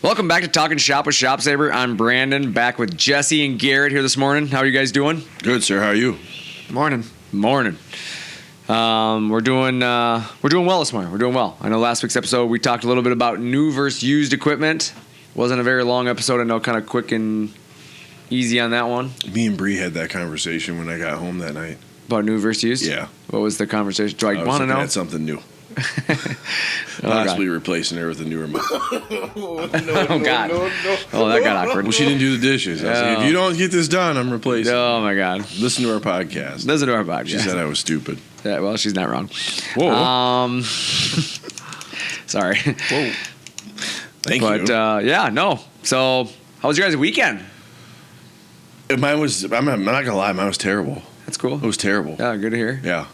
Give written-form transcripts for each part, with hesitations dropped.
Welcome back to Talkin Shop with ShopSabre. I'm Brandon, back with Jesse and Garrett here this morning. How are you guys doing? Good, sir. How are you? Morning. Morning. We're doing well this morning. We're doing well. I know last week's episode we talked a little bit about new versus used equipment. Wasn't a very long episode. I know, kind of quick and easy on that one. Me and Bree had that conversation when I got home that night. About new versus used? Yeah. What was the conversation? Do I want to know? At something new. Possibly replacing her with a newer mom. Oh, God. No. Oh, that got awkward. Well, she didn't do the dishes. I said, if you don't get this done, I'm replacing. Oh, my God. Listen to our podcast. Listen to our podcast. She said I was stupid. Yeah, well, she's not wrong. Whoa. Sorry. Whoa. Thank you. But, yeah, no. So, how was your guys' weekend? Mine was, I'm not going to lie, mine was terrible. That's cool. It was terrible. Yeah, good to hear. Yeah.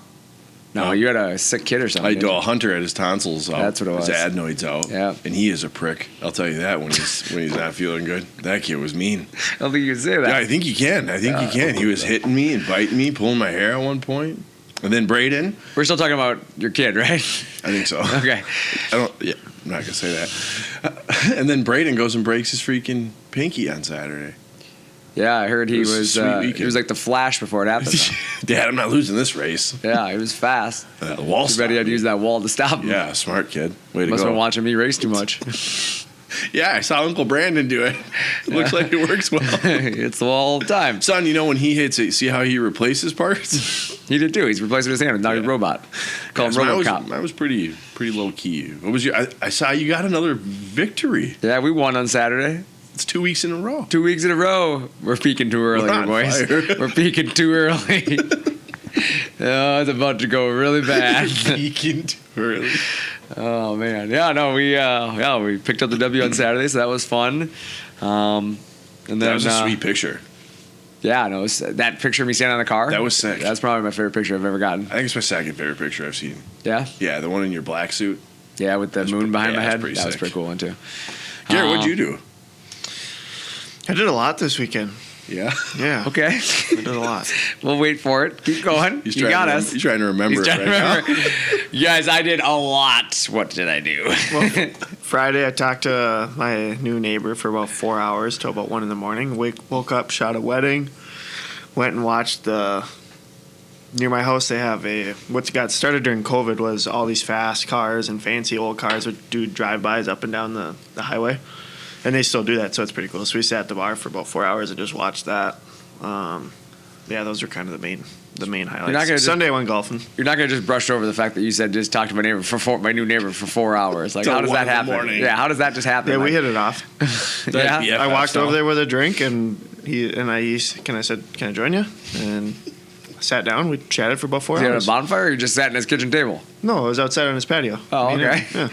No, you had a sick kid or something. Hunter had his tonsils out. That's what it was. His adenoids out. Yeah. And he is a prick. I'll tell you that when he's not feeling good. That kid was mean. I don't think you can say that. Yeah, I think you can. He was hitting me and biting me, pulling my hair at one point. And then Braden. We're still talking about your kid, right? I think so. Okay. I'm not going to say that. And then Braden goes and breaks his freaking pinky on Saturday. Yeah, I heard he was like the Flash before it happened. Dad, I'm not losing this race. Yeah, he was fast. The wall Too bad he had to use that wall to stop him. Yeah, smart kid. Way to Must go. have been watching me race too much. Yeah, I saw Uncle Brandon do it. It looks like it works well. It's the wall all the time. Son, you know when he hits it, see how he replaces parts? He did too. He's replacing his hand with now he's a robot. Call him RoboCop. Mine was pretty low key. What was I saw you got another victory. Yeah, we won on Saturday. It's 2 weeks in a row. 2 weeks in a row. We're peaking too early, boys. We're peaking too early. Oh, it's about to go really bad. Peaking too early. Oh man, yeah, no, we picked up the W on Saturday, so that was fun. And then That was a sweet picture. Yeah, no, that picture of me standing on the car. That was sick. That's probably my favorite picture I've ever gotten. I think it's my second favorite picture I've seen. Yeah. Yeah, the one in your black suit. Yeah, with the moon behind my head. That was a pretty cool one too. Garrett, what'd you do? I did a lot this weekend. Yeah. Yeah. Okay. I did a lot. We'll wait for it. Keep going. You got us. He's trying to remember it right now. Guys, I did a lot. What did I do? Well, Friday, I talked to my new neighbor for about 4 hours till about 1 in the morning. Woke up, shot a wedding, went and watched near my house, they have what got started during COVID was all these fast cars and fancy old cars would do drive-bys up and down the highway. And they still do that, so it's pretty cool. So we sat at the bar for about 4 hours and just watched that. Yeah, those were kind of the main highlights. Sunday I went golfing. You're not gonna just brush over the fact that you said just talk to my new neighbor for 4 hours. Like, how does that happen? Yeah, how does that just happen? Yeah, like, we hit it off. Yeah, I walked over there with a drink, and I said, "Can I join you?" And I sat down. We chatted for about 4 hours. You hours. had a bonfire, or you just sat in his kitchen table? No, I was outside on his patio. Oh, okay. Yeah.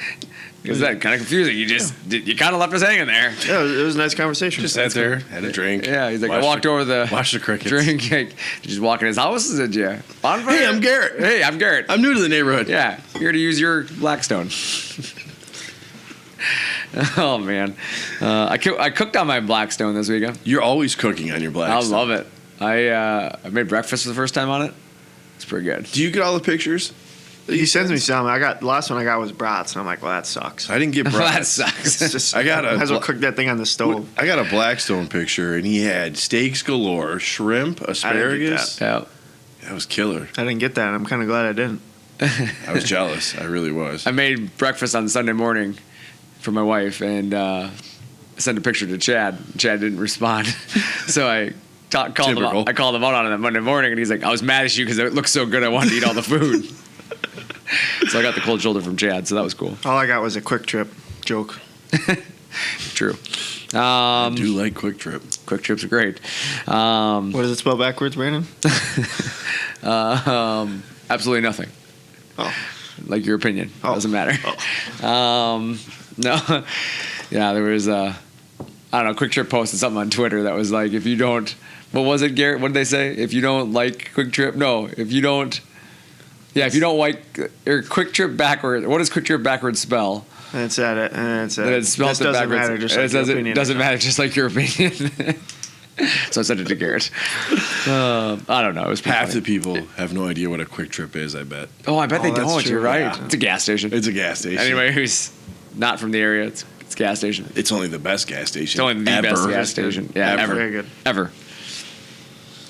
Is that kind of confusing? You kind of left us hanging there. Yeah, it was a nice conversation. Just sat there, had a drink. Yeah, he's like, I walked over watched the crickets. Drink. Like, just walk in his house, did you? Bonfire? Hey, I'm Garrett. Hey, I'm Garrett. I'm new to the neighborhood. Yeah, here to use your Blackstone. Oh man, I cooked on my Blackstone this weekend. You're always cooking on your Blackstone. I love it. I made breakfast for the first time on it. It's pretty good. Do you get all the pictures? He sends me some. The last one I got was brats, and I'm like, well, that sucks. I didn't get brats. That sucks. It's just, might as well cook that thing on the stove. I got a Blackstone picture, and he had steaks galore, shrimp, asparagus. Yeah. That was killer. I didn't get that. I'm kind of glad I didn't. I was jealous. I really was. I made breakfast on Sunday morning for my wife, and I sent a picture to Chad. Chad didn't respond, so I called him out. I called him out on it on Monday morning, and he's like, I was mad at you because it looked so good I wanted to eat all the food. So I got the cold shoulder from Chad, so that was cool. All I got was a Quick Trip joke. True. I do like Quick Trip. Quick Trip's are great. What does it spell backwards, Brandon? Absolutely nothing. Oh. Like your opinion. Oh. Doesn't matter. Oh. No. Yeah, there was I don't know, Quick Trip posted something on Twitter that was like, if you don't, what was it, Garrett? What did they say? If you don't like Quick Trip, if you don't like, or Quick Trip backwards, what does Quick Trip backwards spell? And it's at it. And it's it spells it backwards. Matter, just like your opinion. It doesn't matter, just like your opinion. So I sent it to Garrett. I don't know. It was half the people have no idea what a Quick Trip is, I bet. Oh, I bet they don't. True. You're right. Yeah. It's a gas station. It's a gas station. Anyway, who's not from the area, It's a gas station. It's only the best gas station. It's only the ever. best gas station. Yeah, ever. Very good. Ever.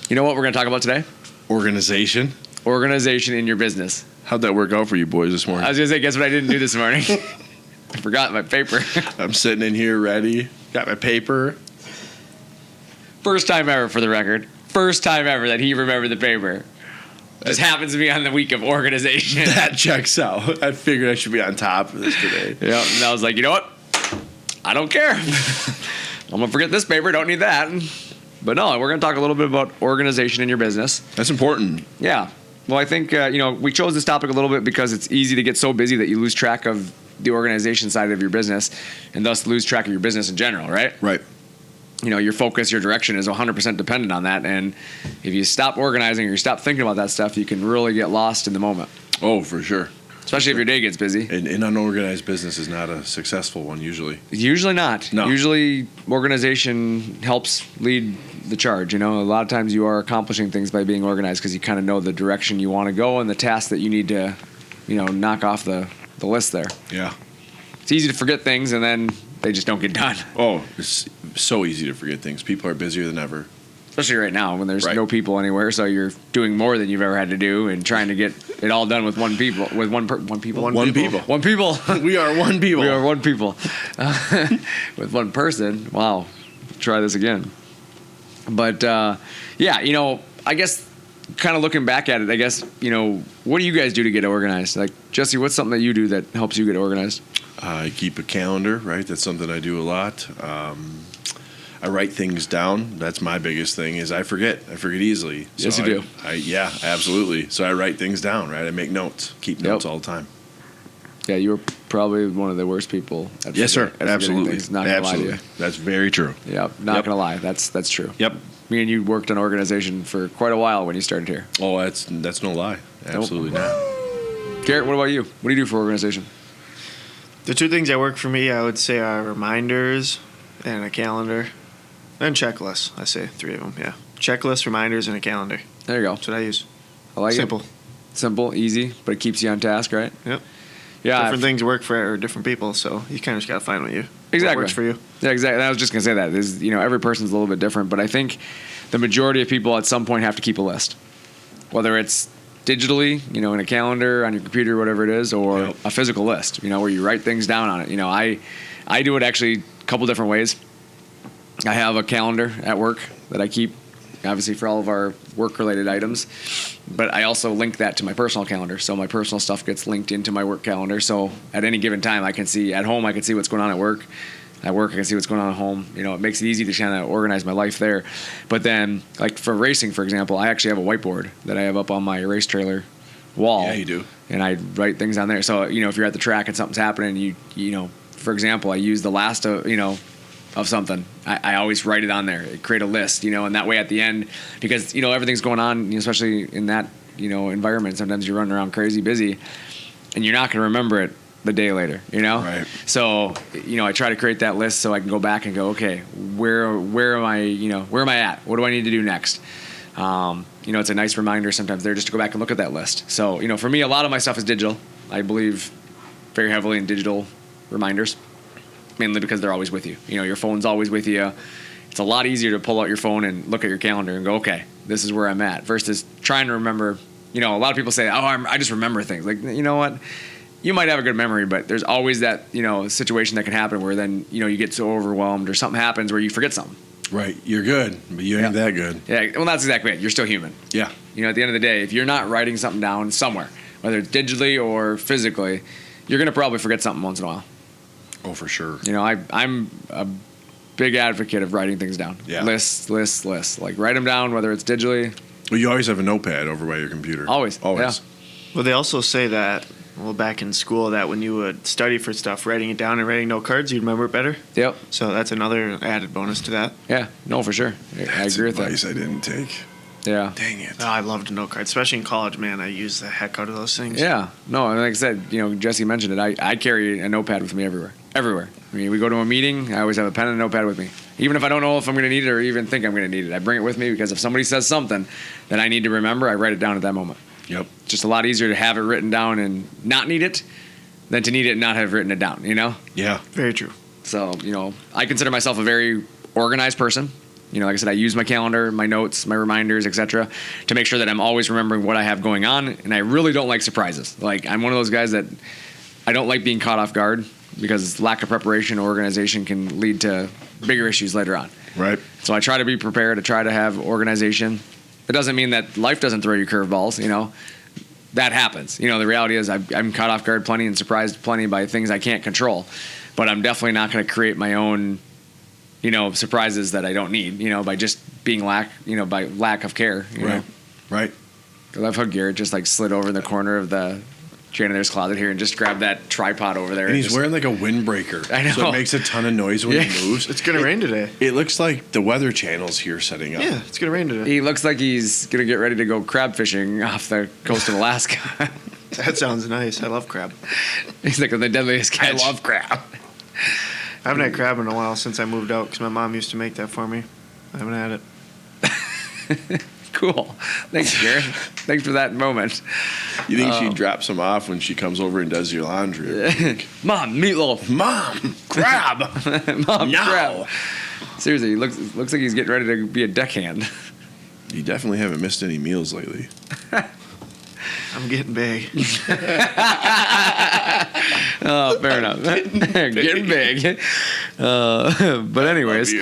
You know what we're going to talk about today? Organization. Organization in your business. How'd that work out for you boys this morning? I was going to say, guess what I didn't do this morning? I forgot my paper. I'm sitting in here ready. Got my paper. First time ever, for the record. First time ever that he remembered the paper. Just happens to be on the week of organization. That checks out. I figured I should be on top of this today. Yep. And I was like, you know what? I don't care. I'm going to forget this paper. Don't need that. But no, we're going to talk a little bit about organization in your business. That's important. Yeah. Well, I think, we chose this topic a little bit because it's easy to get so busy that you lose track of the organization side of your business and thus lose track of your business in general, right? Right. Your focus, your direction is 100% dependent on that. And if you stop organizing or you stop thinking about that stuff, you can really get lost in the moment. Oh, for sure. Especially if your day gets busy. An unorganized business is not a successful one usually. Usually not. No. Usually organization helps lead the charge. A lot of times you are accomplishing things by being organized because you kind of know the direction you want to go and the tasks that you need to, knock off the list there. Yeah. It's easy to forget things and then they just don't get done. Oh, it's so easy to forget things. People are busier than ever. Especially right now when there's Right. no people anywhere, so you're doing more than you've ever had to do and trying to get it all done with one people. One people. One people. We are one people. We are one people. With one person. Wow. Try this again. But, I guess kind of looking back at it, I guess, what do you guys do to get organized? Like, Jesse, what's something that you do that helps you get organized? I keep a calendar, right? That's something I do a lot. I write things down. That's my biggest thing is I forget. I forget easily. Yes, you do. Yeah, absolutely. So I write things down, right? I make notes. Keep notes all the time. Yeah, you were probably one of the worst people. Yes, sir. At Absolutely. Things. Not gonna lie to you. That's very true. Yeah, not gonna lie. That's true. Yep. Me and you worked on organization for quite a while when you started here. Oh, that's no lie. Absolutely not. Garrett, what about you? What do you do for organization? The two things that work for me, I would say, are reminders and a calendar. And checklists. I say 3 of them, yeah. Checklist, reminders, and a calendar. There you go. That's what I use. I like Simple. it. Simple, easy, but it keeps you on task, right? Yep. Yeah. Different things work for different people, so you kind of just got to find what Exactly. works for you. Yeah, exactly. I was just going to say that. Is every person's a little bit different, but I think the majority of people at some point have to keep a list. Whether it's digitally, in a calendar, on your computer, whatever it is, or a physical list, where you write things down on it. I do it actually a couple different ways. I have a calendar at work that I keep, obviously, for all of our work-related items. But I also link that to my personal calendar. So my personal stuff gets linked into my work calendar. So at any given time, I can see at home, I can see what's going on at work. At work, I can see what's going on at home. It makes it easy to kind of organize my life there. But then, like for racing, for example, I actually have a whiteboard that I have up on my race trailer wall. Yeah, you do. And I write things on there. So, if you're at the track and something's happening, for example, I use the last of something. I always write it on there, create a list, and that way at the end, because, everything's going on, especially in that, environment. Sometimes you're running around crazy busy and you're not going to remember it the day later, Right. So, I try to create that list so I can go back and go, okay, where am I, where am I at? What do I need to do next? It's a nice reminder sometimes there just to go back and look at that list. So, for me, a lot of my stuff is digital. I believe very heavily in digital reminders. Mainly because they're always with you. Your phone's always with you. It's a lot easier to pull out your phone and look at your calendar and go, okay, this is where I'm at. Versus trying to remember, a lot of people say, I just remember things. Like, you know what? You might have a good memory, but there's always that, situation that can happen where then, you get so overwhelmed or something happens where you forget something. Right. You're good, but you ain't that good. Yeah, well, that's exactly it. You're still human. Yeah. At the end of the day, if you're not writing something down somewhere, whether it's digitally or physically, you're going to probably forget something once in a while. Oh, for sure. I'm a big advocate of writing things down. Yeah. Lists. Like, write them down, whether it's digitally. Well, you always have a notepad over by your computer. Always. Yeah. Well, they also say that, back in school, that when you would study for stuff, writing it down and writing note cards, you'd remember it better. Yep. So that's another added bonus to that. Yeah. No, for sure. I agree with that. Advice I didn't take. Yeah. Dang it. Oh, I loved note cards, especially in college, man. I used the heck out of those things. Yeah. No, and like I said, Jesse mentioned it. I carry a notepad with me everywhere. I mean, we go to a meeting, I always have a pen and a notepad with me. Even if I don't know if I'm going to need it or even think I'm going to need it, I bring it with me because if somebody says something that I need to remember, I write it down at that moment. Yep. It's just a lot easier to have it written down and not need it than to need it and not have written it down, Yeah. Very true. So, I consider myself a very organized person. Like I said, I use my calendar, my notes, my reminders, etc., to make sure that I'm always remembering what I have going on. And I really don't like surprises. Like, I'm one of those guys that I don't like being caught off guard because lack of preparation or organization can lead to bigger issues later on. Right. So I try to be prepared. I try to have organization. It doesn't mean that life doesn't throw you curveballs. That happens. The reality is I'm caught off guard plenty and surprised plenty by things I can't control. But I'm definitely not going to create my own surprises that I don't need, by just being by lack of care. Right. I love how Garrett just like slid over in the corner of the janitor's closet here and just grabbed that tripod over there. And he's wearing like a windbreaker. I know. So it makes a ton of noise when he moves. It's going to rain today. It looks like the Weather Channel's here setting up. Yeah, it's going to rain today. He looks like he's going to get ready to go crab fishing off the coast of Alaska. That sounds nice. I love crab. He's like the deadliest catch. I love crab. I haven't had crab in a while since I moved out because my mom used to make that for me. I haven't had it. Cool. Thanks, Garrett. Thanks for that moment. You think she drops some off when she comes over and does your laundry? Mom, meatloaf. Mom, crab. Mom, No. crab. Seriously, he looks like he's getting ready to be a deckhand. You definitely haven't missed any meals lately. I'm getting big. Oh, fair enough. Getting big. But anyways,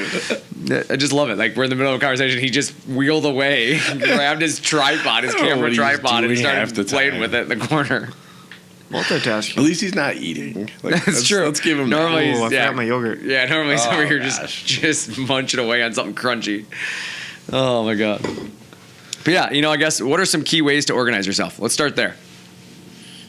I just love it. Like, we're in the middle of a conversation. He just wheeled away, grabbed his tripod, his camera tripod, and he started playing with it in the corner. Multitasking. At least he's not eating. Like, That's true. Let's give him Normally, Oh, I yeah. forgot my yogurt. Yeah, normally he's over here gosh. just munching away on something crunchy. Oh, my God. But yeah, I guess, what are some key ways to organize yourself? Let's start there.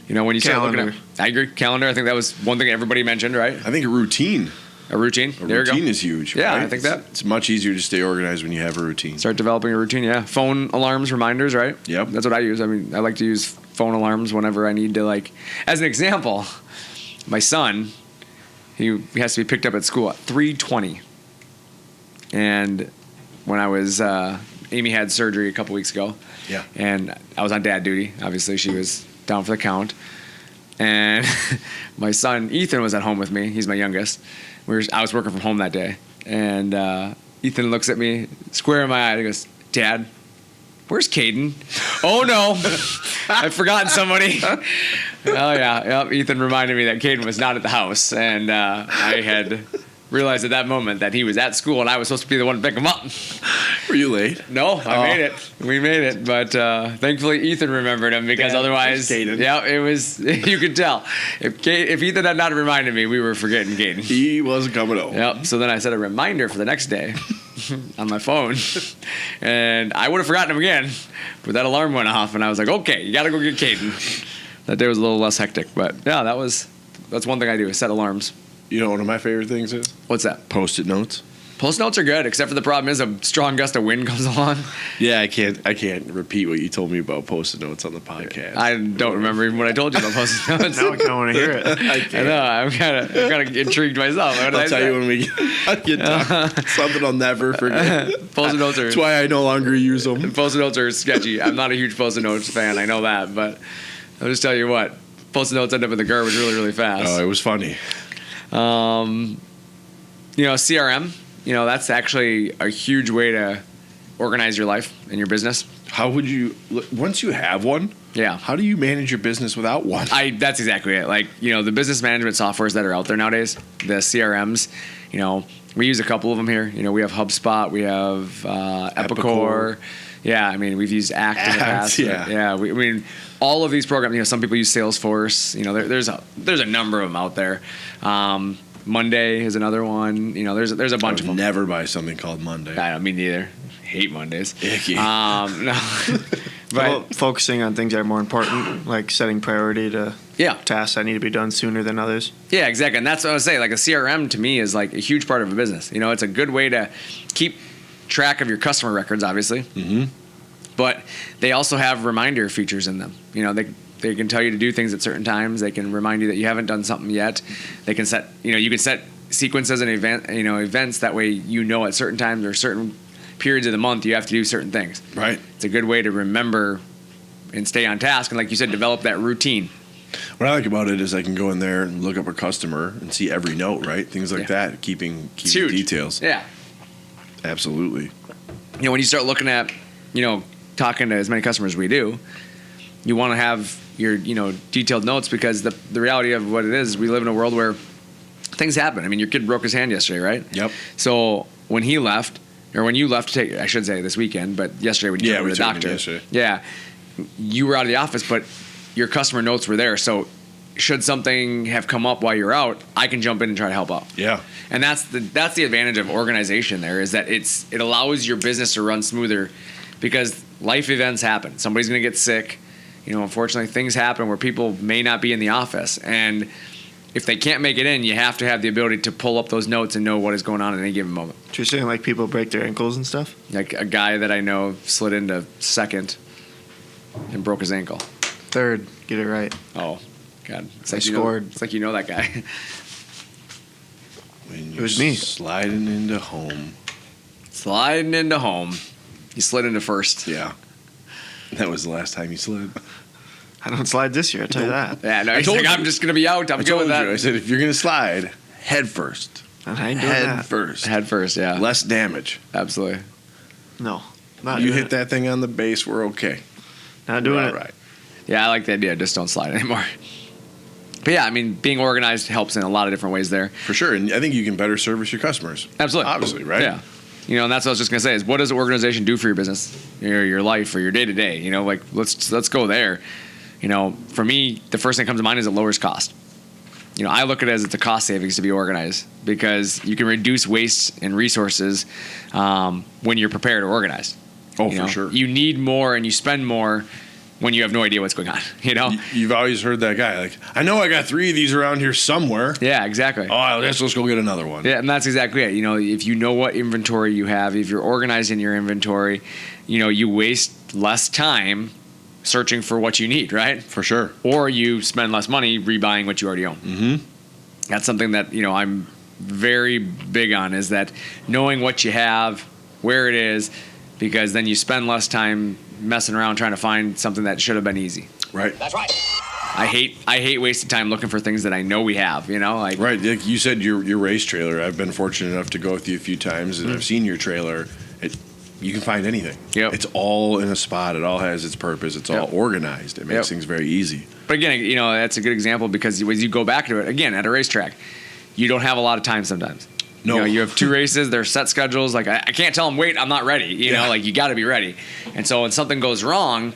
When you start looking Calendar. at, I agree, calendar. I think that was one thing everybody mentioned, right? I think a routine. A routine. A There you routine go. is huge. Yeah, right? I think that. It's much easier to stay organized when you have a routine. Start developing a routine, yeah. Phone alarms, reminders, right? Yep. That's what I use. I mean, I like to use phone alarms whenever I need to, like, as an example, my son, he has to be picked up at school at 3:20. And when I was, Amy had surgery a couple weeks ago. Yeah. And I was on dad duty. Obviously, she was down for the count. And my son, Ethan, was at home with me. He's my youngest. I was working from home that day. And Ethan looks at me, square in my eye, and he goes, "Dad, where's Caden?" Oh, no. I've forgotten somebody. Oh, yeah. Yep. Ethan reminded me that Caden was not at the house. And I had realized at that moment that he was at school and I was supposed to be the one to pick him up. Were you late? No, I made it. We made it. But thankfully, Ethan remembered him because otherwise, yeah, it was, you could tell. If Ethan had not reminded me, we were forgetting Caden. He wasn't coming home. Yep. So then I set a reminder for the next day on my phone. And I would have forgotten him again. But that alarm went off and I was like, okay, you got to go get Caden. That day was a little less hectic. But yeah, that's one thing I do is set alarms. You know what one of my favorite things is? What's that? Post-it notes. Post notes are good, except for the problem is a strong gust of wind comes along. Yeah, I can't repeat what you told me about Post-it notes on the podcast. I don't remember even what I told you about post notes. Now I kind of want to hear it. I know. I'm kind of intrigued myself. I'll tell you when we get done. Something I'll never forget. Post-it notes are. That's why I no longer use them. Post-it notes are sketchy. I'm not a huge post-it notes fan. I know that, but I'll just tell you what. Post-it notes end up in the garbage really, really fast. Oh, it was funny. CRM. That's actually a huge way to organize your life and your business. How would you, once you have one, Yeah. how do you manage your business without one? That's exactly it. Like, the business management softwares that are out there nowadays, the CRMs, we use a couple of them here. We have HubSpot, we have Epicor. Yeah, we've used Act in the past. Yeah. Yeah, all of these programs, some people use Salesforce. There's a number of them out there. Monday is another one. There's a bunch of them. Never buy something called Monday. I don't mean neither. Hate Mondays. Icky. No. But About focusing on things that are more important, like setting priority to tasks that need to be done sooner than others. Yeah, exactly. And that's what I was saying. Like, a CRM to me is like a huge part of a business. It's a good way to keep track of your customer records, obviously. Mm-hmm. But they also have reminder features in them. They can tell you to do things at certain times. They can remind you that you haven't done something yet. They can set, you can set sequences and events that way at certain times or certain periods of the month you have to do certain things. Right. It's a good way to remember and stay on task. And like you said, develop that routine. What I like about it is I can go in there and look up a customer and see every note, right? Things like that, keeping details. Yeah. Absolutely. When you start looking at, talking to as many customers as we do, you want to have your, detailed notes, because the reality of what it is, we live in a world where things happen. I mean, your kid broke his hand yesterday, right? Yep. So when he left, or when you left to take, I should say this weekend, but yesterday when you took him to the doctor. Yesterday. Yeah. You were out of the office, but your customer notes were there. So should something have come up while you're out, I can jump in and try to help out. Yeah. And that's the advantage of organization there, is that it allows your business to run smoother, because life events happen. Somebody's going to get sick. Unfortunately, things happen where people may not be in the office. And if they can't make it in, you have to have the ability to pull up those notes and know what is going on at any given moment. You're saying like people break their ankles and stuff? Like a guy that I know slid into second and broke his ankle. Third, get it right. Oh, God. It's I like scored. It's like that guy. When It was me. Sliding into home. Sliding into home. He slid into first. Yeah. That was the last time you slid. I don't slide this year, I'll tell you that. Yeah, no, I he's told like, you. I'm just going to be out. I'm I good with told that. you. I said, if you're going to slide, head first. I ain't doing Head that. first. Head first, yeah. Less damage. Absolutely. No. Not You doing hit it. that thing on the base, we're okay. Not doing We're it. all right. Yeah, I like the idea. Just don't slide anymore. But yeah, I mean, being organized helps in a lot of different ways there. For sure. And I think you can better service your customers. Absolutely. Obviously, right? Yeah. And that's what I was just going to say, is what does organization do for your business, your life, or your day-to-day? Like, let's go there. For me, the first thing that comes to mind is it lowers cost. I look at it as it's a cost savings to be organized, because you can reduce waste and resources when you're prepared or organized. Oh, for sure. You need more and you spend more when you have no idea what's going on. You've always heard that guy, like, I know I got 3 of these around here somewhere. Yeah, exactly. Oh, I guess let's go get another one. Yeah, and that's exactly it. If you know what inventory you have, if you're organized in your inventory, you waste less time searching for what you need, right? For sure. Or you spend less money rebuying what you already own. Mm-hmm. That's something that, I'm very big on, is that knowing what you have, where it is, because then you spend less time messing around trying to find something that should have been easy. Right. That's right. I hate wasting time looking for things that I know we have, Like, Right. Like you said, your race trailer, I've been fortunate enough to go with you a few times, and I've seen your trailer. You can find anything. Yep. It's all in a spot. It all has its purpose. It's all organized. It makes things very easy. But again, that's a good example, because as you go back to it, again, at a racetrack, you don't have a lot of time sometimes. No. You have 2 races, they're set schedules. Like, I can't tell them, wait, I'm not ready. You got to be ready. And so when something goes wrong,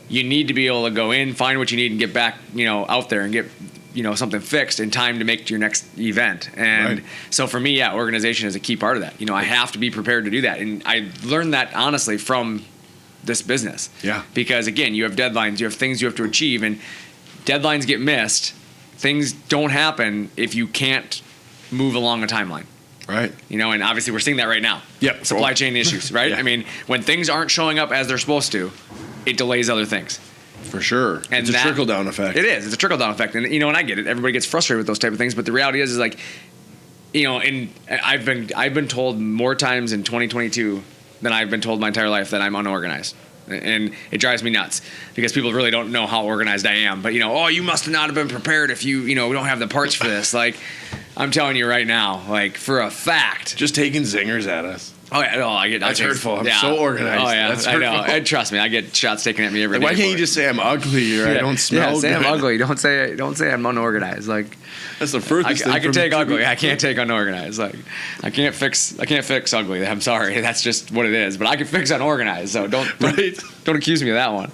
you need to be able to go in, find what you need, and get back, out there and get, something fixed in time to make your next event. And so for me, organization is a key part of that. I have to be prepared to do that. And I learned that honestly from this business. Yeah. Because again, you have deadlines, you have things you have to achieve, and deadlines get missed. Things don't happen if you can't move along a timeline. Right. And obviously we're seeing that right now. Yep. Supply chain issues, right? Yeah. I mean, when things aren't showing up as they're supposed to, it delays other things. For sure. And it's a trickle-down effect. It is. It's a trickle-down effect. And, and I get it. Everybody gets frustrated with those type of things. But the reality is like, and I've been told more times in 2022 than I've been told my entire life that I'm unorganized. And it drives me nuts, because people really don't know how organized I am. But, oh, you must not have been prepared if you don't have the parts for this. Like, I'm telling you right now, like, for a fact. Just taking zingers at us. Oh, yeah. No, I get That's I hurtful. I'm so organized. Oh, yeah. That's I know. hurtful. And trust me, I get shots taken at me every day. Why can't for you it. just say I'm ugly or I don't smell say I'm good? ugly. Don't say I'm unorganized. Like, That's the furthest thing I can from take the ugly. truth. I can't take unorganized. Like, I can't fix ugly. I'm sorry. That's just what it is. But I can fix unorganized. So don't accuse me of that one.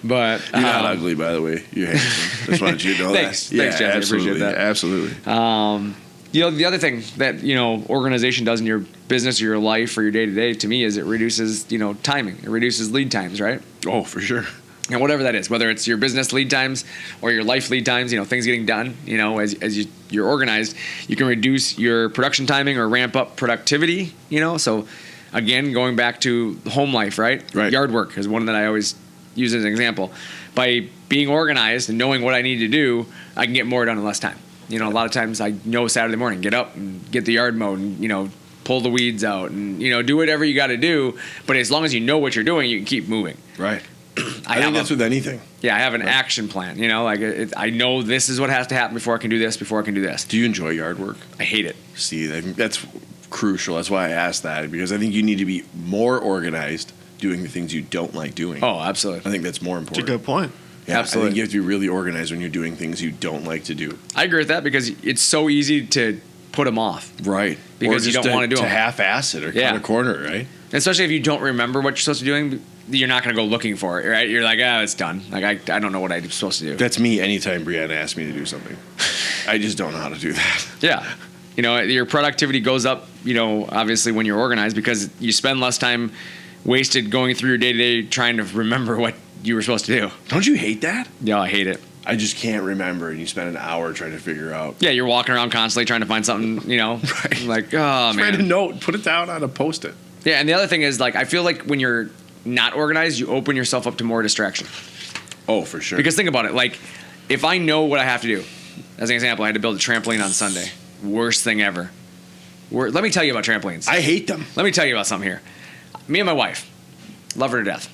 But You're not ugly, by the way. You're handsome. Just wanted you to know Thanks. that. Thanks, Jesse. I absolutely. appreciate that. Absolutely. The other thing that, organization does in your business or your life or your day-to-day, to me, is it reduces, timing. It reduces lead times, right? Oh, for sure. And whatever that is, whether it's your business lead times or your life lead times, things getting done, as you're organized, you can reduce your production timing or ramp up productivity, So, again, going back to home life, right? Right. Yard work is one that I always use as an example. By being organized and knowing what I need to do, I can get more done in less time. A lot of times I know Saturday morning, get up and get the yard mowed and, pull the weeds out and, do whatever you got to do. But as long as you know what you're doing, you can keep moving. Right. I think that's with anything. Yeah, I have an action plan. You know, like I know this is what has to happen before I can do this, before I can do this. Do you enjoy yard work? I hate it. See, I think that's crucial. That's why I asked that, because I think you need to be more organized doing the things you don't like doing. Oh, absolutely. I think that's more important. It's a good point. Yeah, Absolutely. I think you have to be really organized when you're doing things you don't like to do. I agree with that because it's so easy to put them off. Right. Because you don't want to do to them. half-ass it or cut a corner, right? Especially if you don't remember what you're supposed to be doing, you're not going to go looking for it, right? You're like, it's done. Like, I don't know what I'm supposed to do. That's me anytime Brianna asks me to do something. I just don't know how to do that. Yeah. You know, your productivity goes up, you know, obviously when you're organized because you spend less time wasted going through your day-to-day trying to remember what you were supposed to do. Don't you hate that? Yeah, I hate it. I just can't remember, and you spend an hour trying to figure out. Yeah, you're walking around constantly trying to find something, you know, Right. like, Write a man. note, put it down on a Post-it. Yeah, and the other thing is, like, I feel like when you're not organized, you open yourself up to more distraction. Oh, for sure. Because think about it, like, if I know what I have to do, as an example, I had to build a trampoline on Sunday. Worst thing ever. Let me tell you about trampolines. I hate them. Let me tell you about something here. Me and my wife, love her to death.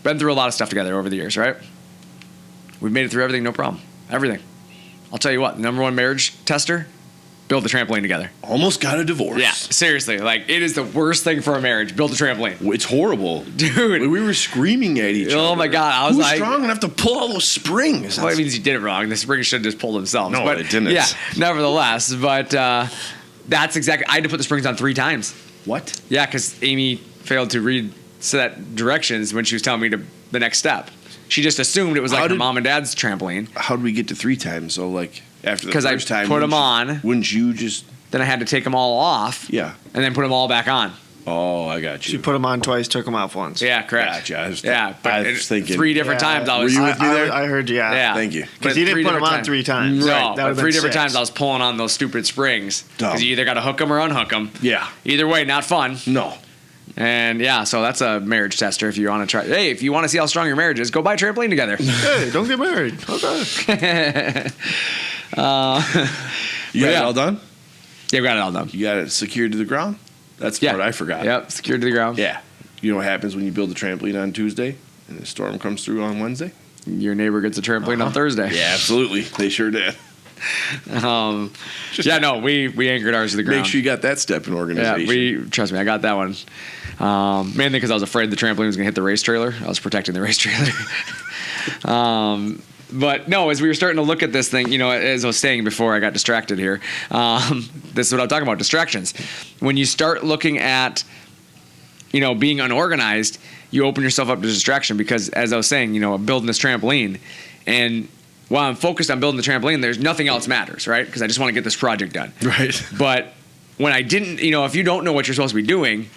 Been through a lot of stuff together over the years, right? We've made it through everything, no problem. Everything. I'll tell you what, the number one marriage tester, build the trampoline together. Almost got a divorce. Yeah, seriously. Like, it is the worst thing for a marriage. Build a trampoline. It's horrible. Dude. We were screaming at each other. Oh, my God. I was Who's like... strong enough to pull all those springs? Well, it means you did it wrong. The springs should have just pulled themselves. No, but, it didn't. Yeah, nevertheless. But that's exactly... I had to put the springs on 3 times. What? Yeah, because Amy failed to read set directions when she was telling me the next step. She just assumed it was like her mom and dad's trampoline. How did we get to 3 times? So, like, after the Because I first time... put them on. Wouldn't you just... Then I had to take them all off. Yeah. And then put them all back on. Oh, I got you. She put them on twice, took them off once. Yeah, correct. Gotcha. But I was thinking... 3 different times I was... Were you with me there? I heard you. Yeah. Thank you. Because you didn't put them on 3 times. No, Right, that but would've 3 been different 6. times I was pulling on those stupid springs. Dumb. Because you either got to hook them or unhook them. Yeah. Either way, not fun. No. And yeah, so that's a marriage tester if you want to try. Hey, if you want to see how strong your marriage is, go buy a trampoline together. Hey, don't get married. Okay. You got it all done? Yeah, we got it all done. You got it secured to the ground? That's the part I forgot. Yep, secured to the ground. Yeah. You know what happens when you build a trampoline on Tuesday and the storm comes through on Wednesday? Your neighbor gets a trampoline on Thursday. Yeah, absolutely. They sure did. Yeah, no, we anchored ours to the ground. Make sure you got that step in organization. Yeah, trust me, I got that one. Mainly because I was afraid the trampoline was going to hit the race trailer. I was protecting the race trailer. But no, as we were starting to look at this thing, you know, as I was saying before I got distracted here, this is what I'm talking about, distractions. When you start looking at, you know, being unorganized, you open yourself up to distraction because, as I was saying, you know, I'm building this trampoline, and while I'm focused on building the trampoline, there's nothing else matters, right? Because I just want to get this project done. Right. But when I didn't, you know, if you don't know what you're supposed to be doing,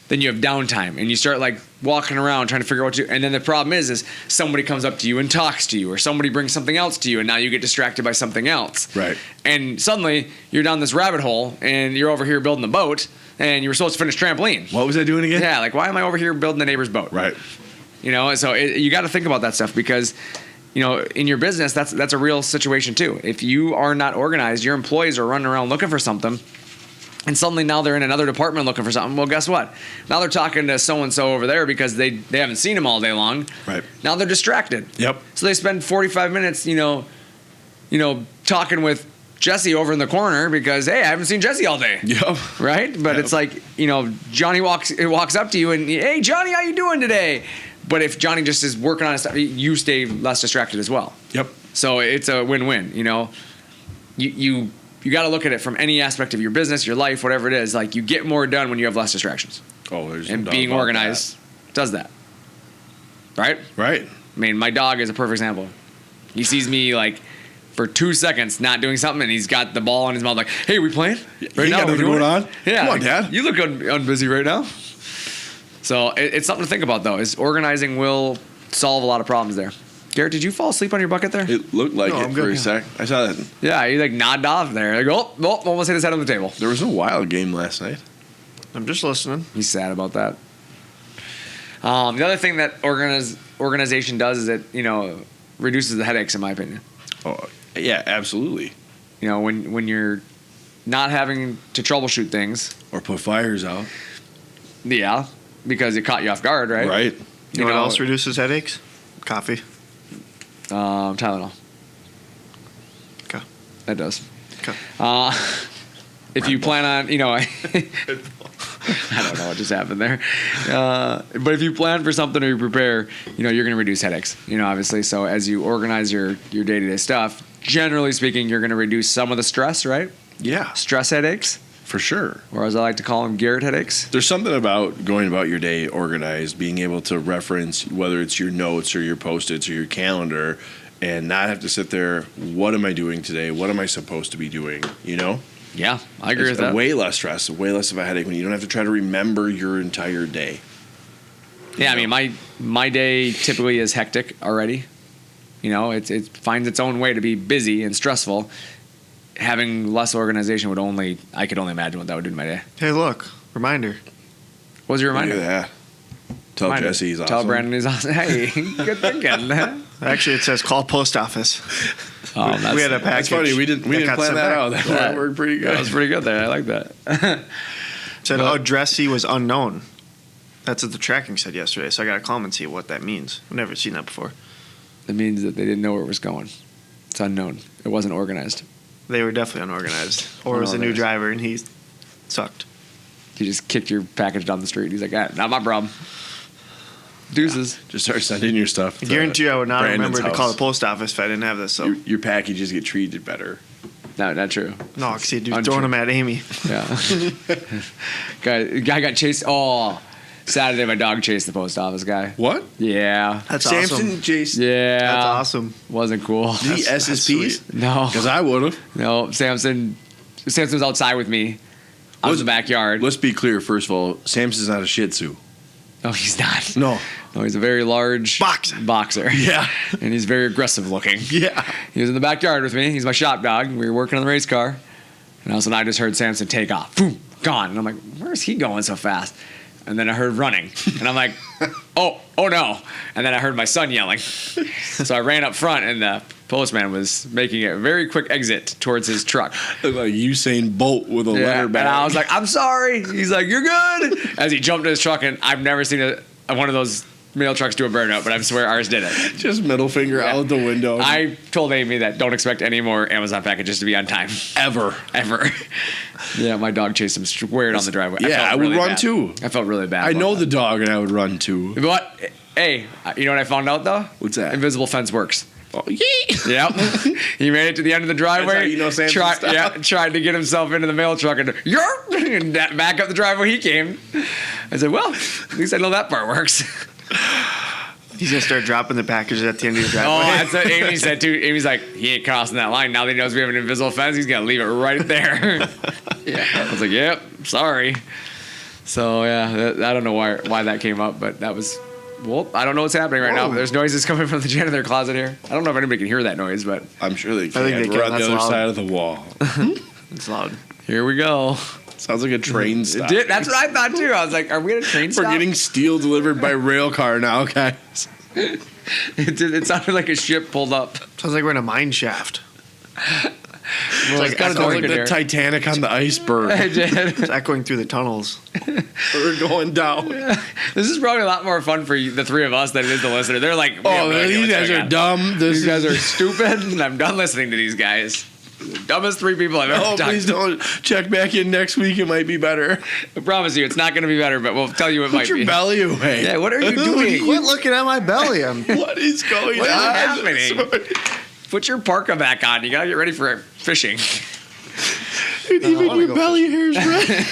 then you have downtime and you start like walking around trying to figure out what to do. And then the problem is somebody comes up to you and talks to you, or somebody brings something else to you, and now you get distracted by something else. Right. And suddenly you're down this rabbit hole and you're over here building the boat and you were supposed to finish trampoline. What was I doing again? Yeah, like why am I over here building the neighbor's boat? Right. You know, so you got to think about that stuff because, you know, in your business, that's a real situation too. If you are not organized, your employees are running around looking for something, and suddenly now they're in another department looking for something. Well, guess what? Now they're talking to so-and-so over there because they haven't seen him all day long. Right. Now they're distracted. Yep. So they spend 45 minutes, you know, talking with Jesse over in the corner because, hey, I haven't seen Jesse all day. Yep. Right? But Yep. it's like, you know, Johnny walks up to you and, hey, Johnny, how you doing today? But if Johnny just is working on his stuff, you stay less distracted as well. Yep. So it's a win-win, you know. You got to look at it from any aspect of your business, your life, whatever it is. Like, you get more done when you have less distractions. Oh, there's And no doubt being about organized does that. Right? that. Right. I mean, my dog is a perfect example. He sees me, like, for 2 seconds not doing something, and he's got the ball in his mouth like, hey, we playing? Right now, we're nothing doing going it?" on? Yeah. Come on, like, Dad. You look unbusy right now. So it's something to think about, though, is organizing will solve a lot of problems there. Garrett, did you fall asleep on your bucket there? It looked like No, it I'm for good. a sec. I saw that. Yeah, he like nodded off there. Like, oh, almost hit his head on the table. There was a wild game last night. I'm just listening. He's sad about that. The other thing that organization does is it, you know, reduces the headaches, in my opinion. Oh, yeah, absolutely. You know, when you're not having to troubleshoot things. Or put fires out. Yeah, because it caught you off guard, right? Right. You know what else reduces headaches? Coffee. Tylenol. Okay. That does. Okay. If you plan on, I don't know what just happened there. But if you plan for something or you prepare, you're going to reduce headaches, obviously. So as you organize your day-to-day stuff, generally speaking, you're going to reduce some of the stress, right? Yeah. Stress headaches. For sure. Or as I like to call them, Garrett headaches. There's something about going about your day organized, being able to reference whether it's your notes or your Post-its or your calendar and not have to sit there, what am I doing today? What am I supposed to be doing? Yeah, I agree with that. Way less stress, way less of a headache when you don't have to try to remember your entire day. Yeah, I mean, my day typically is hectic already. It finds its own way to be busy and stressful. Having less organization I could only imagine what that would do to my day. Hey, look, reminder. What was your reminder? Look at that. Tell Reminder. Jesse he's awesome. Tell Brandon he's awesome. Hey, good thinking. Actually, it says call post office. Oh, We had a That's package. funny. We didn't plan got sent that back. out. That worked pretty good. That was pretty good there. I like that. It said addressee was unknown. That's what the tracking said yesterday. So I got to call them and see what that means. I've never seen that before. It means that they didn't know where it was going. It's unknown. It wasn't organized. They were definitely unorganized. Or it was a new Unorganized. driver and he sucked. You just kicked your package down the street. He's like, not my problem. Deuces. Just start sending your stuff. I guarantee you I would not Brandon's remember to call house. the post office if I didn't have this. So Your packages get treated better. No, not true. no, because he'd Untrue. throwing them at Amy. Yeah. guy got chased. Oh, Saturday my dog chased the post office guy. What? Yeah. That's Samson awesome. Jason. Yeah. That's awesome. Wasn't cool. Did he That's SSPs? No. Because I would have. No. Samson was outside with me. I was in the backyard. Let's be clear, first of all. Samson's not a Shih Tzu. No, he's not. No. No, he's a very large boxer. Yeah. And he's very aggressive looking. Yeah. He was in the backyard with me. He's my shop dog. We were working on the race car. And all of a sudden I just heard Samson take off. Boom, gone. And I'm like, where's he going so fast? And then I heard running. And I'm like, oh no. And then I heard my son yelling. So I ran up front and the postman was making a very quick exit towards his truck. Looked like Usain Bolt with a letter bag. And I was like, I'm sorry. He's like, you're good. As he jumped in his truck, and I've never seen one of those mail trucks do a burnout, but I swear ours did it. Just middle finger out the window. I told Amy that don't expect any more Amazon packages to be on time. Ever. Yeah, my dog chased him square down the driveway. Yeah, I would run too. I felt really bad. I about know that. the dog and I would run too. But, hey, you know what I found out though? What's that? Invisible fence works. Oh, yee. Yep. He made it to the end of the driveway. That's how you know Samson stopped. Tried to get himself into the mail truck and back up the driveway he came. I said, well, at least I know that part works. He's going to start dropping the packages at the end of your driveway. Oh, that's what Amy said too. Amy's like, he ain't crossing that line. Now that he knows we have an invisible fence, he's gonna leave it right there. Yeah. I was like, yep, sorry. So yeah, I don't know why that came up, but that was. Well, I don't know what's happening right now. But there's noises coming from the janitor closet here. I don't know if anybody can hear that noise, but I'm sure they can. I think they We're can. on the That's other loud. side of the wall. It's loud. here we go. Sounds like a train stop. That's what I thought too. I was like, are we at a train stop? We're getting steel delivered by rail car now, guys. It sounded like a ship pulled up. Sounds like we're in a mine shaft. Well, like it's kind of Sounds dark like in the here. Titanic on the iceberg. I did. It's echoing through the tunnels. We're going down. This is probably a lot more fun for you, the three of us than it is the listener. They're like, we have Oh, no idea these what's guys going are on. dumb. These guys are stupid, and I'm done listening to these guys. The dumbest three people I've ever Oh, talked please to. don't check back in next week. It might be better. I promise you, it's not going to be better, but we'll tell you it Put might your be. belly away. Yeah, what are you doing? Quit looking at my belly. What is going What is on? happening? Put your parka back on. You got to get ready for fishing. Dude, even your belly hair's red.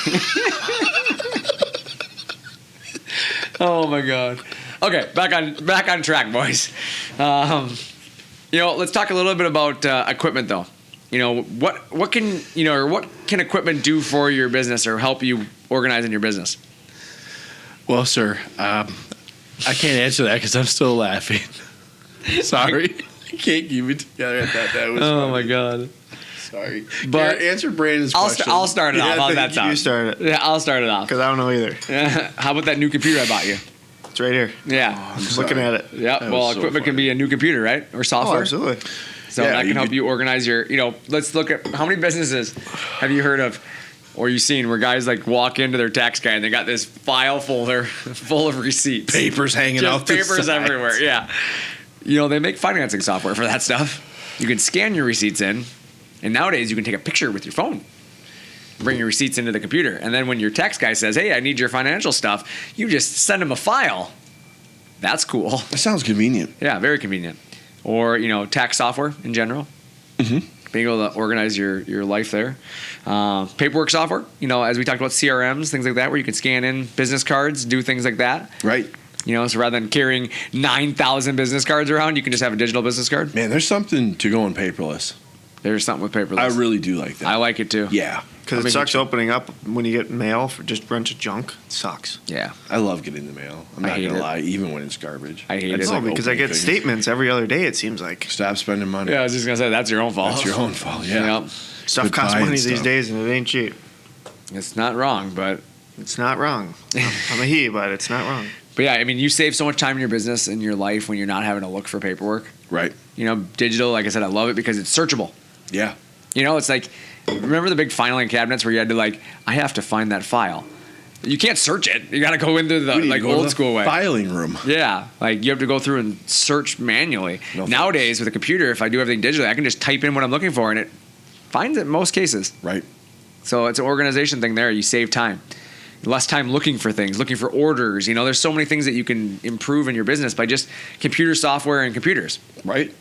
Oh my god. Okay, back on track, boys. Let's talk a little bit about equipment, though. What can equipment do for your business or help you organize in your business? Well, sir, I can't answer that because I'm still laughing. Sorry. I can't keep it together. I thought that was Oh funny. my god. Sorry. But answer Brandon's I'll question. start it off. How's that sound? You start it. Yeah, I'll start it off. Because I don't know either. How about that new computer I bought you? It's right here. Yeah. I'm just looking at it. Yeah. That Well, was so equipment can funny. be a new computer, right? Or Oh, software. absolutely. So Yeah, that you can help could- you organize your, let's look at how many businesses have you heard of or you seen where guys like walk into their tax guy and they got this file folder full of receipts. Papers hanging Just out the papers sides. everywhere. Yeah. they make financing software for that stuff. You can scan your receipts in, and nowadays you can take a picture with your phone, bring your receipts into the computer, and then when your tax guy says, "Hey, I need your financial stuff," you just send him a file. That's cool. That sounds convenient. Yeah, very convenient. Or tax software in general. Mm-hmm. Being able to organize your life there. Paperwork software, as we talked about CRMs, things like that, where you can scan in business cards, do things like that. Right. So rather than carrying 9,000 business cards around, you can just have a digital business card. Man, there's something to going paperless. There's something with paperless. I really do like that. I like it too. Yeah. Because it sucks opening up when you get mail for just a bunch of junk. It sucks. Yeah. I love getting the mail. I'm not going to lie, even when it's garbage. I hate it. No, because I get statements every other day, it seems like. Stop spending money. Yeah, I was just going to say, that's your own fault. That's your own fault, yeah. Yep. Stuff costs money these days, and it ain't cheap. It's not wrong, but... It's not wrong. I'm a he, but it's not wrong. But yeah, you save so much time in your business and your life when you're not having to look for paperwork. Right. Digital, like I said, I love it because it's searchable. Yeah. It's like, remember the big filing cabinets where you had to I have to find that file. You can't search it. You got to go into the old school way. Filing room. Yeah. You have to go through and search manually. Nowadays with a computer, if I do everything digitally, I can just type in what I'm looking for and it finds it in most cases. Right. So it's an organization thing there. You save time. Less time looking for things, looking for orders. There's so many things that you can improve in your business by just computer software and computers. Right.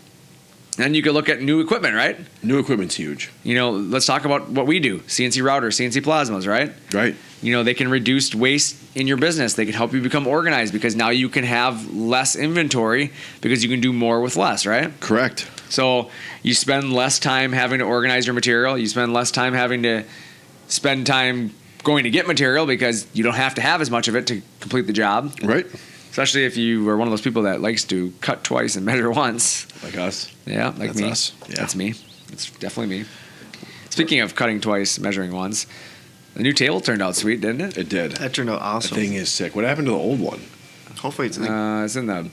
And you could look at new equipment, right? New equipment's huge. Let's talk about what we do. CNC routers, CNC plasmas, right? Right. They can reduce waste in your business. They can help you become organized because now you can have less inventory because you can do more with less, right? Correct. So you spend less time having to organize your material. You spend less time having to spend time going to get material because you don't have to have as much of it to complete the job. Right. Especially if you are one of those people that likes to cut twice and measure once. Like us. Yeah, like That's me. us. Yeah. That's me. It's definitely me. Speaking of cutting twice, measuring once, the new table turned out sweet, didn't it? It did. That turned out awesome. The thing is sick. What happened to the old one? Hopefully it's in It's in the,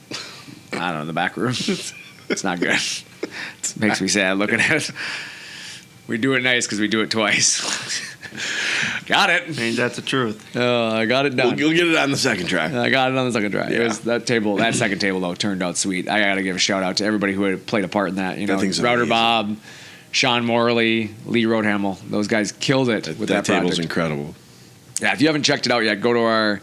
I don't know, the back room. It's not good. It makes me sad looking at it. We do it nice because we do it twice. Got it. Ain't that the truth? I got it done. You'll get it on the second try. I got it on the second try. Yeah. It was that second table though turned out sweet. I got to give a shout out to everybody who had played a part in that. That thing's Router amazing. Bob, Sean Morley, Lee Roadhamel. Those guys killed it with that project. table's incredible. Yeah, if you haven't checked it out yet, go to our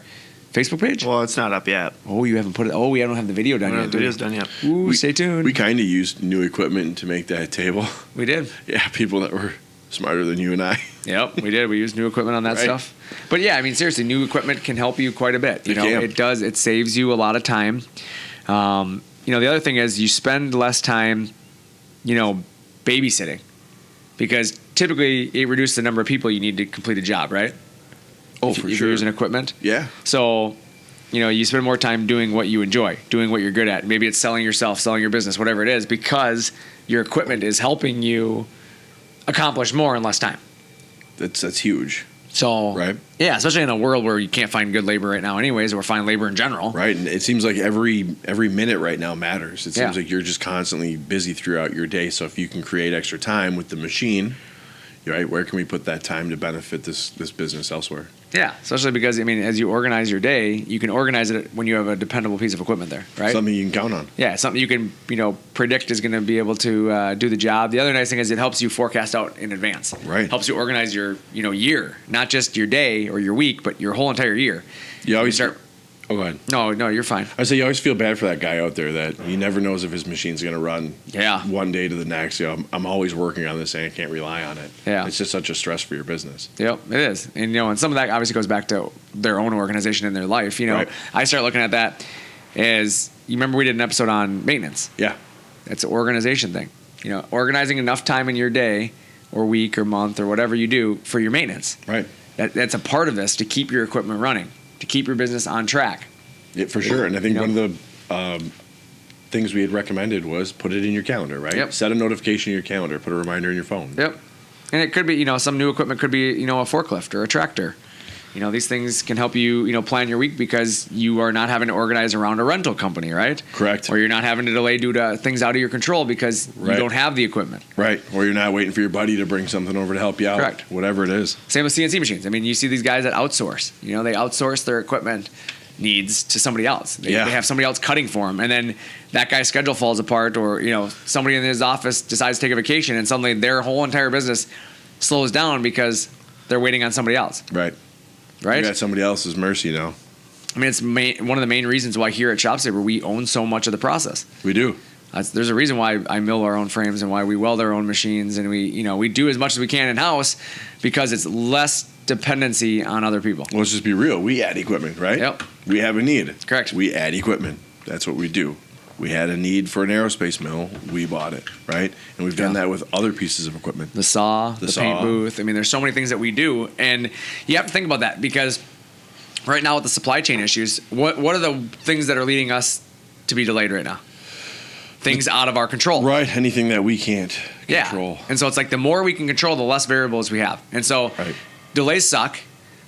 Facebook page. Well, it's not up yet. Oh, you haven't put it. Oh, we don't have the video done yet. The video's done yet. Ooh, stay tuned. We kind of used new equipment to make that table. We did. Yeah, people that were smarter than you and I. Yep, we did. We used new equipment on that Right. stuff. But yeah, seriously, new equipment can help you quite a bit. It does. It saves you a lot of time. The other thing is you spend less time, babysitting, because typically it reduces the number of people you need to complete a job, right? Oh, if for you're sure. using equipment. Yeah. So, you spend more time doing what you enjoy, doing what you're good at. Maybe it's selling yourself, selling your business, whatever it is, because your equipment is helping you accomplish more in less time. That's huge. So, Right. Yeah, especially in a world where you can't find good labor right now anyways, or find labor in general. Right. And it seems like every minute right now matters. It seems Yeah. like you're just constantly busy throughout your day. So if you can create extra time with the machine, right, where can we put that time to benefit this business elsewhere? Yeah, especially because, as you organize your day, you can organize it when you have a dependable piece of equipment there, right? Something you can count on. Yeah, something you can, predict is going to be able to do the job. The other nice thing is it helps you forecast out in advance. Right. Helps you organize your, year, not just your day or your week, but your whole entire year. You always start. Oh, go ahead. No, you're fine. I say you always feel bad for that guy out there that he never knows if his machine's going to run Yeah. one day to the next. I'm always working on this and I can't rely on it. Yeah. It's just such a stress for your business. Yep, it is. And, and some of that obviously goes back to their own organization in their life. Right. I start looking at that as, you remember we did an episode on maintenance. Yeah. It's an organization thing. Organizing enough time in your day or week or month or whatever you do for your maintenance. Right. That's a part of this to keep your equipment running, to keep your business on track. Yeah, for sure. And I think one of the things we had recommended was put it in your calendar, right? Yep. Set a notification in your calendar. Put a reminder in your phone. Yep. And it could be, some new equipment could be, a forklift or a tractor. These things can help you, plan your week because you are not having to organize around a rental company, right? Correct. Or you're not having to delay due to things out of your control because you don't have the equipment. Right. Or you're not waiting for your buddy to bring something over to help you out. Correct. Whatever it is. Same with CNC machines. You see these guys that outsource. They outsource their equipment, needs to somebody else. They Yeah. have somebody else cutting for them, and then that guy's schedule falls apart, or somebody in his office decides to take a vacation, and suddenly their whole entire business slows down because they're waiting on somebody else. Right. Right. You got somebody else's mercy now. I mean, it's one of the main reasons why here at ShopSabre we own so much of the process. We do. There's a reason why I mill our own frames and why we weld our own machines, and we do as much as we can in house because it's less dependency on other people. Well, let's just be real. We add equipment, right? Yep. We have a need. Correct. We add equipment. That's what we do. We had a need for an aerospace mill. We bought it, right? And we've done that with other pieces of equipment. The saw, the saw. paint booth. I mean, there's so many things that we do, and you have to think about that because right now with the supply chain issues, what are the things that are leading us to be delayed right now? Things out of our control. Right. Anything that we can't control. And so it's like the more we can control, the less variables we have. And so delays suck,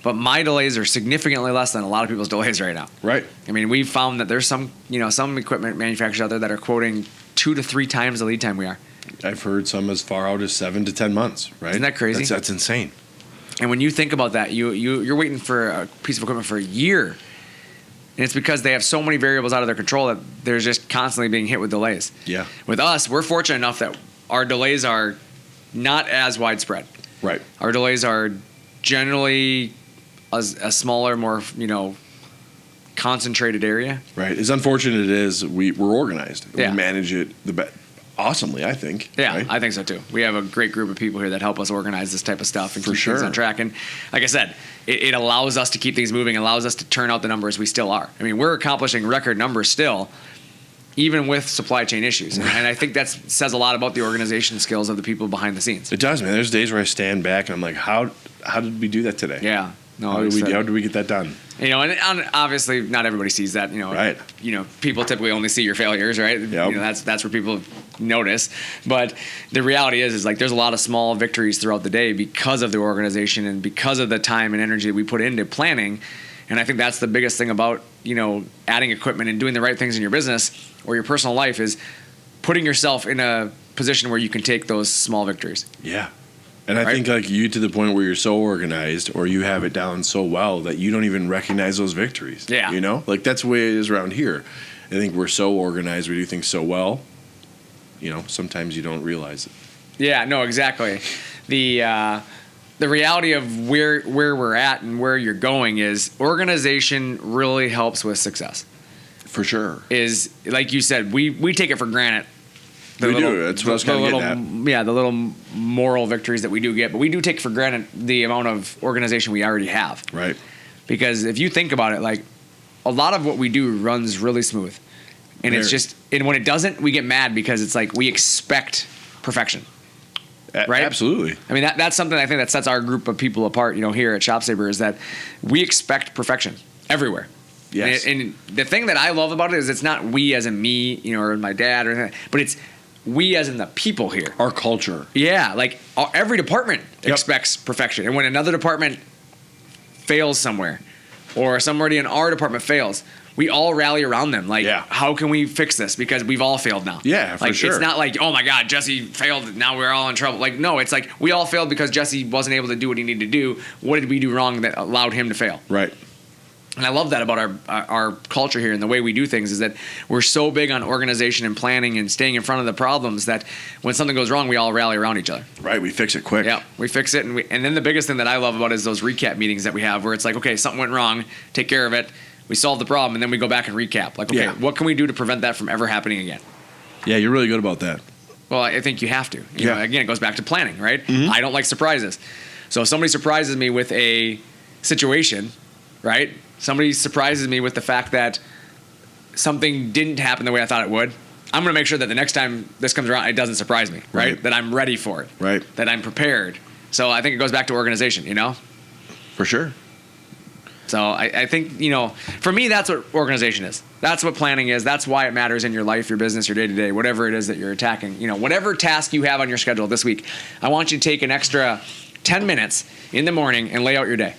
but my delays are significantly less than a lot of people's delays right now. Right. I mean, we've found that there's some equipment manufacturers out there that are quoting 2 to 3 times the lead time we are. I've heard some as far out as 7 to 10 months, right? Isn't that crazy? That's insane. And when you think about that, you're waiting for a piece of equipment for a year. And it's because they have so many variables out of their control that they're just constantly being hit with delays. Yeah. With us, we're fortunate enough that our delays are not as widespread. Right. Our delays are generally a smaller, more, concentrated area. Right. As unfortunate it is, we're organized. Yeah. We manage it awesomely, I think. Yeah, right? I think so too. We have a great group of people here that help us organize this type of stuff and keep things on track. And like I said, it allows us to keep things moving, allows us to turn out the numbers we still are. I mean, we're accomplishing record numbers still, even with supply chain issues. And I think that says a lot about the organization skills of the people behind the scenes. It does, man. There's days where I stand back and I'm like, how did we do that today? Yeah. No, how did we get that done? And obviously not everybody sees that. Right. People typically only see your failures, right? Yep. That's where people notice. But the reality is like there's a lot of small victories throughout the day because of the organization and because of the time and energy that we put into planning. And I think that's the biggest thing about adding equipment and doing the right things in your business or your personal life is putting yourself in a position where you can take those small victories. Yeah. And I think like you to the point where you're so organized or you have it down so well that you don't even recognize those victories. Yeah. Like that's the way it is around here. I think we're so organized. We do things so well. Sometimes you don't realize it. Yeah, no, exactly. The reality of where we're at and where you're going is organization really helps with success. For sure. Is like you said, we take it for granted. We do. That's what I was kind of getting at. Yeah, the little moral victories that we do get, but we do take for granted the amount of organization we already have. Right. Because if you think about it, like a lot of what we do runs really smooth, and it's just, and when it doesn't, we get mad because it's like we expect perfection. Right? Absolutely. I mean, that's something I think that sets our group of people apart. Here at ShopSabre is that we expect perfection everywhere. Yes. And the thing that I love about it is it's not we as in me, or my dad, or anything, but it's we as in the people here. Our culture. Yeah, like every department expects perfection. And when another department fails somewhere or somebody in our department fails, we all rally around them. Like, how can we fix this? Because we've all failed now. Yeah, for sure. It's not like, oh my God, Jesse failed. Now we're all in trouble. Like, no, it's like we all failed because Jesse wasn't able to do what he needed to do. What did we do wrong that allowed him to fail? Right. And I love that about our culture here and the way we do things is that we're so big on organization and planning and staying in front of the problems that when something goes wrong, we all rally around each other. Right. We fix it quick. Yeah, we fix it. And then the biggest thing that I love about it is those recap meetings that we have where it's like, okay, something went wrong, take care of it. We solve the problem, and then we go back and recap. Like, okay, what can we do to prevent that from ever happening again? Yeah, you're really good about that. Well, I think you have to. Again, it goes back to planning, right? Mm-hmm. I don't like surprises. So if somebody surprises me with a situation, right? Somebody surprises me with the fact that something didn't happen the way I thought it would. I'm going to make sure that the next time this comes around, it doesn't surprise me, right? That I'm ready for it. Right. That I'm prepared. So I think it goes back to organization, For sure. So I think, for me, that's what organization is. That's what planning is. That's why it matters in your life, your business, your day-to-day, whatever it is that you're attacking. Whatever task you have on your schedule this week, I want you to take an extra 10 minutes in the morning and lay out your day.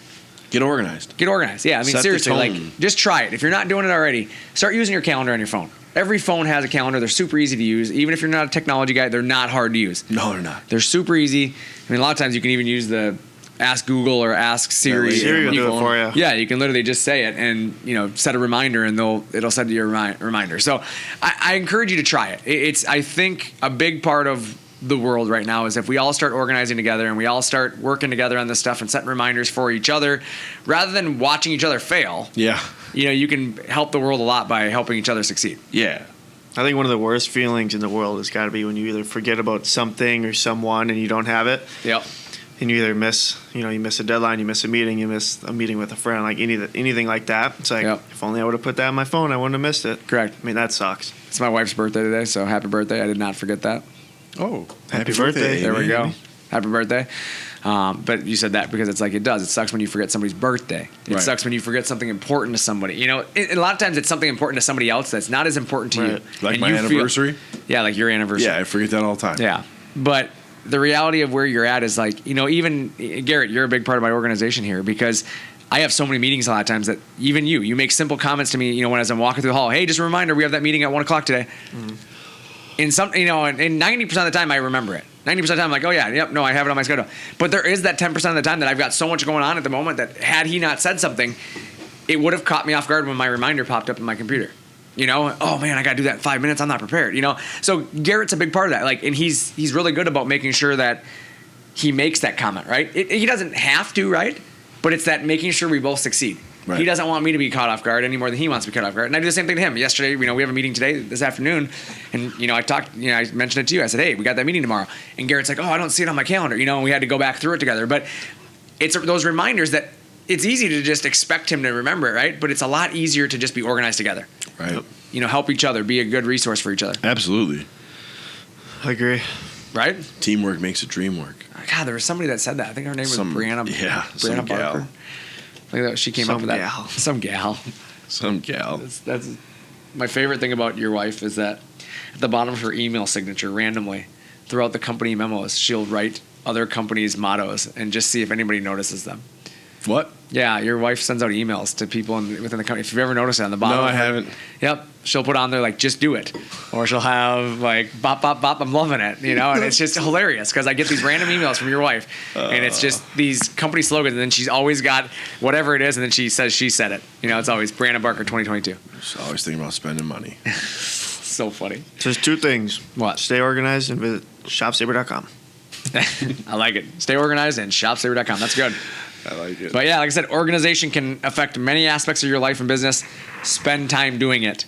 Get organized. Get organized. Yeah, I mean, Set the seriously, tone. just try it. If you're not doing it already, start using your calendar on your phone. Every phone has a calendar. They're super easy to use. Even if you're not a technology guy, they're not hard to use. No, they're not. They're super easy. I mean, a lot of times you can even use the ask Google or ask Siri. Siri will do it for you. Yeah, you can literally just say it and set a reminder, and it'll send you a reminder. So I encourage you to try it. It's I think a big part of the world right now is if we all start organizing together and we all start working together on this stuff and setting reminders for each other, rather than watching each other fail. Yeah. You can help the world a lot by helping each other succeed. Yeah. I think one of the worst feelings in the world has got to be when you either forget about something or someone and you don't have it. Yep. And you either miss a deadline, you miss a meeting, you miss a meeting with a friend, like anything like that. It's like, if only I would have put that on my phone, I wouldn't have missed it. Correct. I mean, that sucks. It's my wife's birthday today, so happy birthday. I did not forget that. Oh, happy birthday. There we go. Happy birthday. But you said that because it's like it does. It sucks when you forget somebody's birthday. It sucks when you forget something important to somebody. A lot of times it's something important to somebody else that's not as important to you. Like my anniversary? Like your anniversary. Yeah, I forget that all the time. Yeah. But the reality of where you're at is like, even Garrett, you're a big part of my organization here because I have so many meetings a lot of times that even you make simple comments to me, when as I'm walking through the hall, hey, just a reminder, we have that meeting at 1:00 today. Mm-hmm. And 90% of the time I remember it. 90% of the time I'm like, oh yeah, yep, no, I have it on my schedule. But there is that 10% of the time that I've got so much going on at the moment that had he not said something, it would have caught me off guard when my reminder popped up in my computer. Oh man, I got to do that in 5 minutes. I'm not prepared. So Garrett's a big part of that. Like, and he's really good about making sure that he makes that comment, right? He doesn't have to, right? But it's that making sure we both succeed. Right. He doesn't want me to be caught off guard any more than he wants to be caught off guard. And I do the same thing to him. Yesterday, we have a meeting this afternoon, and I mentioned it to you. I said, hey, we got that meeting tomorrow. And Garrett's like, oh, I don't see it on my calendar. And we had to go back through it together. But it's those reminders that it's easy to just expect him to remember it, right? But it's a lot easier to just be organized together. Right. Help each other, be a good resource for each other. Absolutely. I agree. Right? Teamwork makes a dream work. God, there was somebody that said that. I think her name was Brianna. Yeah, Brianna Barker. She came up with that. Some gal. That's my favorite thing about your wife is that at the bottom of her email signature, randomly, throughout the company memos, she'll write other companies' mottos and just see if anybody notices them. What? Yeah, your wife sends out emails to people within the company. If you've ever noticed it on the bottom. No, I haven't. Yep. She'll put on there, like, just do it. Or she'll have, like, bop, bop, bop, I'm loving it. And it's just hilarious because I get these random emails from your wife. And it's just these company slogans. And then she's always got whatever it is. And then she says she said it. It's always Brandon Barker 2022. She's always thinking about spending money. So funny. So there's two things. What? Stay organized and visit ShopSabre.com. I like it. Stay organized and ShopSabre.com. That's good. I like it. But yeah, like I said, organization can affect many aspects of your life and business. Spend time doing it.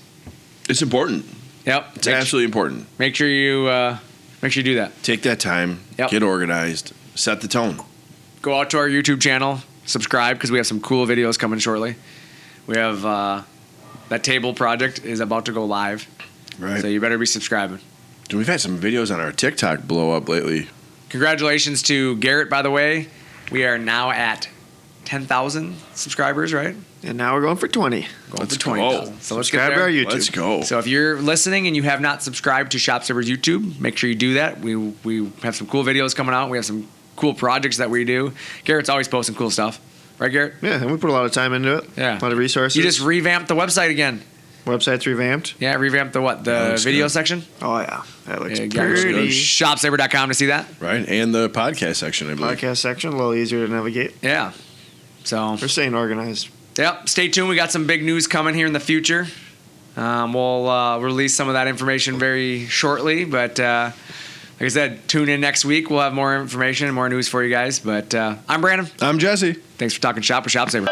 It's important. Yep. It's absolutely important. Make sure you do that. Take that time. Yep. Get organized. Set the tone. Go out to our YouTube channel. Subscribe because we have some cool videos coming shortly. We have that table project is about to go live. Right. So you better be subscribing. We've had some videos on our TikTok blow up lately. Congratulations to Garrett, by the way. We are now at 10,000 subscribers, right? And now we're going for 20. Going for 20,000. So let's get Subscribe to there. our YouTube. Let's go. So if you're listening and you have not subscribed to ShopSabre's YouTube, make sure you do that. We have some cool videos coming out. We have some cool projects that we do. Garrett's always posting cool stuff. Right, Garrett? Yeah, and we put a lot of time into it. Yeah. A lot of resources. You just revamped the website again. Website's revamped. Yeah, revamped the what? The video section? Oh, yeah. That looks Go pretty. to ShopSabre.com to see that. Right. And the podcast section, I believe. Podcast section, a little easier to navigate. Yeah. So We're staying organized. Yep. Stay tuned. We got some big news coming here in the future. We'll release some of that information very shortly. But like I said, tune in next week. We'll have more information and more news for you guys. But I'm Brandon. I'm Jesse. Thanks for talking shop with ShopSabre.